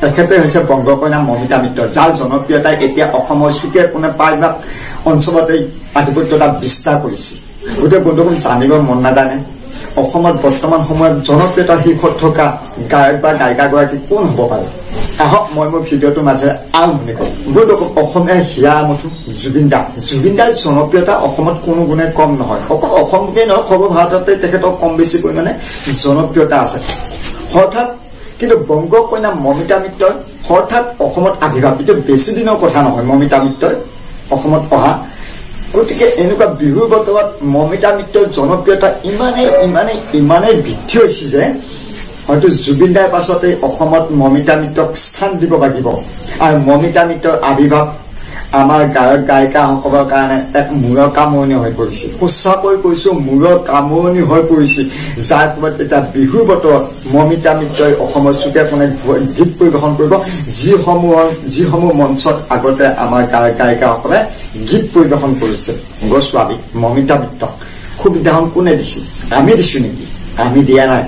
তেখেতে হৈছে বংগকন্যা মমিতা মিত্ৰ, যাৰ জনপ্ৰিয়তাই এতিয়া অসমৰ চুকে কোণে প্ৰায়ভাগ অঞ্চলতে আধিপত্যতা বিস্তাৰ কৰিছে। গোটেই বন্ধুসকল জানিব মন নাজানে অসমত বৰ্তমান সময়ত জনপ্ৰিয়তা শীৰ্ষত থকা গায়ক বা গায়িকাগৰাকী কোন হ'ব পাৰে। আহক মই মোৰ ভিডিঅ'টোৰ মাজেৰে আৰম্ভণি কৰিম। বন্ধুসকল অসমীয়া হিয়া আমঠু জুবিন দা। জুবিন দাৰ জনপ্ৰিয়তা অসমত কোনো গুণে কম নহয়। অকল অসমকেই নহয় সৰ্বভাৰততে তেখেতৰ কম বেছি পৰিমাণে জনপ্ৰিয়তা আছে। হঠাৎ কিন্তু বংগকন্যা মমিতা মিত্ৰৰ হঠাৎ অসমত আবিৰ্ভাৱ, এইটো বেছি দিনৰ কথা নহয়। মমিতা মিত্ৰই অসমত অহা, গতিকে এনেকুৱা বিহুৰ বতৰত মমিতা মিত্ৰৰ জনপ্ৰিয়তা ইমানেই বৃদ্ধি হৈছে যে হয়তো জুবিন দাৰ পাছতে অসমত মমিতা মিত্ৰক স্থান দিব লাগিব। আৰু মমিতা মিত্ৰৰ আবিৰ্ভাৱ আমাৰ গায়ক গায়িকাসকলৰ কাৰণে এক মূৰৰ কামৰণি হৈ পৰিছে। সঁচাকৈ কৈছো মূৰৰ কামৰণি হৈ পৰিছে, যাৰ ফলত এতিয়া বিহুৰ বতৰত মমিতা মিত্ৰই অসমৰ চুকে কোণে গীত পৰিৱেশন কৰিব, যিসমূহ মঞ্চত আগতে আমাৰ গায়ক গায়িকাসকলে গীত পৰিৱেশন কৰিছে। গোস্বামী মমিতা মিত্ৰক সুবিধাখন কোনে দিছিল? আমি দিছো নেকি? আমি দিয়া নাই।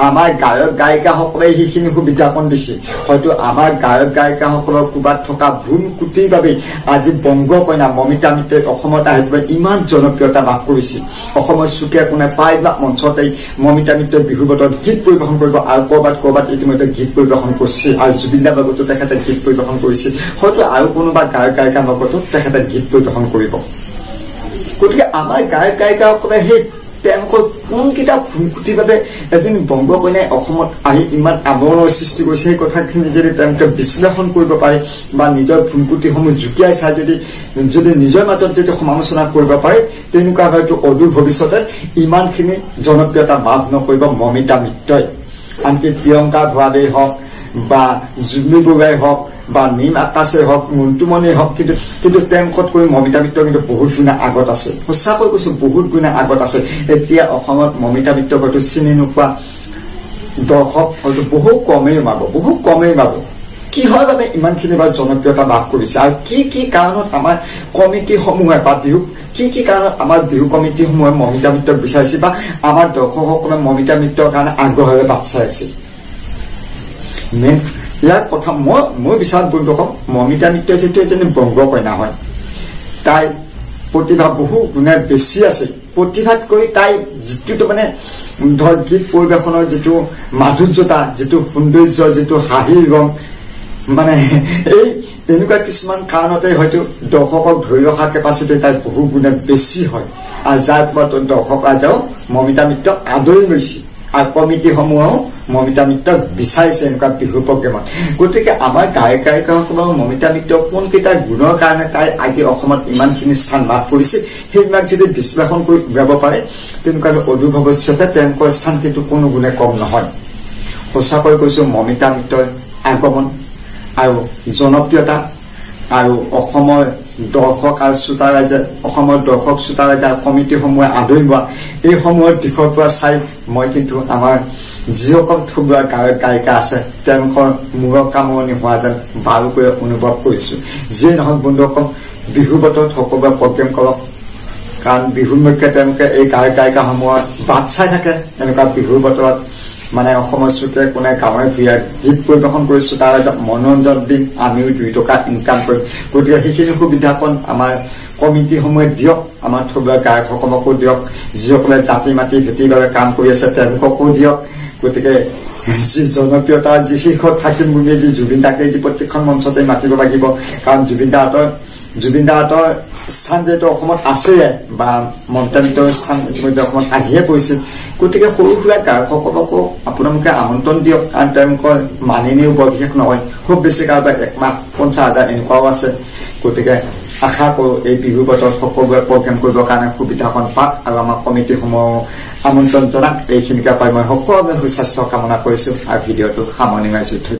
আমাৰ গায়ক গায়িকাসকলে সেইখিনি সুবিধাকণ দিছে। হয়তো আমাৰ গায়ক গায়িকাসকলৰ ক'ৰবাত থকা ভুল কুটিৰ বাবে আজি বংগকন্যা মমিতা মিত্ৰই অসমত আহি পেলাই ইমান জনপ্ৰিয়তা লাভ কৰিছে। অসমৰ চুকে কোণে প্ৰায়ভাগ মঞ্চতেই মমিতা মিত্ৰই বিহুৰ বতৰত গীত পৰিৱেশন কৰিব, আৰু ক'ৰবাত ইতিমধ্যে গীত পৰিৱেশন কৰিছে। আৰু জুবিন দাৰ লগতো তেখেতে গীত পৰিৱেশন কৰিছে। হয়তো আৰু কোনোবা গায়ক গায়িকাৰ লগতো তেখেতে গীত পৰিৱেশন কৰিব। গতিকে আমাৰ গায়ক গায়িকাসকলে সেই তেওঁলোকৰ কোনকেইটা ভুলকুটিৰ বাবে এদিন বংগকন্যাই অসমত আহি ইমান আৱৰণৰ সৃষ্টি কৰিছে, সেই কথাখিনি যদি তেওঁলোকে বিশ্লেষণ কৰিব পাৰে বা নিজৰ ভুলকুটিসমূহ জুকিয়াই চাই যদি নিজৰ মাজত যদি সমালোচনা কৰিব পাৰে, তেনেকুৱা হয়তো অদূৰ ভৱিষ্যতে ইমানখিনি জনপ্ৰিয়তা লাভ নকৰিব মমিতা মিত্ৰই। আনকি প্ৰিয়ংকা ভৰালীয়ে হওক বা জুবলি বৰুৱাই হওক বা নীম আকাশে হওক, মন্টুমণিয়ে হওক, কিন্তু তেওঁলোকতকৈ মমিতা মিত্ৰ কিন্তু বহুত গুণে আগত আছে। সঁচাকৈ কৈছো বহুত গুণে আগত আছে। এতিয়া অসমত মমিতা মিত্ৰ হয়তো চিনি নোপোৱা দৰ্শক হয়তো বহু কমেই পাব। কিহৰ বাবে ইমানখিনি বাৰ জনপ্ৰিয়তা লাভ কৰিছে, আৰু কি কাৰণত আমাৰ কমিটিসমূহে বা কি কাৰণত আমাৰ বিহু কমিটিসমূহে মমিতা মিত্ৰক বিচাৰিছে বা আমাৰ দৰ্শকসকলে মমিতা মিত্ৰৰ কাৰণে আগ্ৰহেৰে বাট চাই আছে। ইয়াৰ কথা মই বিচাৰ বন্ধুসকল, মমিতা মিত্ৰ যিটো এজনী বংগকন্যা হয়, তাই প্ৰতিভা বহু গুণে বেছি আছে। প্ৰতিভাতকৈ তাই যিটো মানে ধৰ গীত পৰিৱেশনৰ যিটো মাধুৰ্যতা, যিটো সৌন্দৰ্য, যিটো হাঁহিৰ ৰং, মানে এই এনেকুৱা কিছুমান কাৰণতে হয়তো দৰ্শকক ধৰি ৰখা কেপাচিটি তাই বহু গুণে বেছি হয়। আৰু যাৰ ফলত দৰ্শক ৰাইজেও মমিতা মিত্ৰক আদৰি লৈছে, আৰু কমিটিসমূহেও মমিতা মিত্ৰক বিচাৰিছে এনেকুৱা বিহু প্ৰগ্ৰেমত। গতিকে আমাৰ গায়ক গায়িকাসকলৰ মমিতা মিত্ৰ কোনকেইটা গুণৰ কাৰণে তাই আজি অসমত ইমানখিনি স্থান লাভ কৰিছে, সেইবিলাক যদি বিশ্লেষণ কৰি উলিয়াব পাৰে, তেনেকুৱা অদূৰ ভৱিষ্যতে তেওঁলোকৰ স্থান কিন্তু কোনো গুণে কম নহয়। সঁচাকৈ কৈছো মমিতা মিত্ৰৰ আগমন আৰু জনপ্ৰিয়তা আৰু অসমৰ দৰ্শক আৰু শ্ৰোতা ৰাইজে আৰু কমিটিসমূহে আদৰি লোৱা এইসমূহৰ দিশৰ পৰা চাই মই কিন্তু আমাৰ যিসকল থলুৱা গায়ক গায়িকা আছে তেওঁলোকৰ মূৰৰ কামৰণি হোৱা যেন বাৰুকৈ অনুভৱ কৰিছো। যিয়ে নহওক বন্ধুসকল, বিহু বতৰত সকলোৱে প্ৰগ্ৰেম কৰক, কাৰণ বিহুৰ মুখ্যে তেওঁলোকে এই গায়ক গায়িকাসমূহৰ বাট চাই থাকে। এনেকুৱা বিহুৰ বতৰত মানে অসমৰ চুকে কোনে গাঁৱে ভূঞে গীত পৰিৱেশন কৰিছো, তাৰ মনোৰঞ্জন দিম, আমিও 2 টকা ইনকাম কৰিম। গতিকে সেইখিনি সুবিধাকণ আমাৰ কমিটিসমূহে দিয়ক, আমাৰ থলুৱা গায়কসকলকো দিয়ক, যিসকলে জাতি মাতি ভেটিৰ বাবে কাম কৰি আছে তেওঁলোককো দিয়ক। গতিকে যি জনপ্ৰিয়তা যি শীৰ্ষত থাকিম বুলি যি জুবিন দাকে যি প্ৰত্যেকখন মঞ্চতে মাতিব লাগিব, কাৰণ জুবিন দাহঁতৰ স্থান যিহেতু অসমত আছে বা মমিতা মিত্ৰৰ স্থান ইতিমধ্যে অসমত আহিয়ে পৰিছিল। গতিকে সৰু সুৰা গায়কসকলকো আপোনালোকে আমন্ত্ৰণ দিয়ক, কাৰণ তেওঁলোকৰ মানিনীও বৰ বিশেষ নহয়, খুব বেছি কাৰোবাৰ 1,50,000 এনেকুৱাও আছে। গতিকে আশা কৰোঁ এই বিহু বতৰত সকলোৱে প্ৰগ্ৰেম কৰিবৰ কাৰণে সুবিধাকণ পাওক আৰু আমাৰ কমিটিসমূহ আমন্ত্ৰণ জনাওক। এইখিনিকে পাই মই সকলোৰে সুস্বাস্থ্য কামনা কৰিছোঁ আৰু ভিডিঅ'টো সামৰণি মাৰিছোঁ।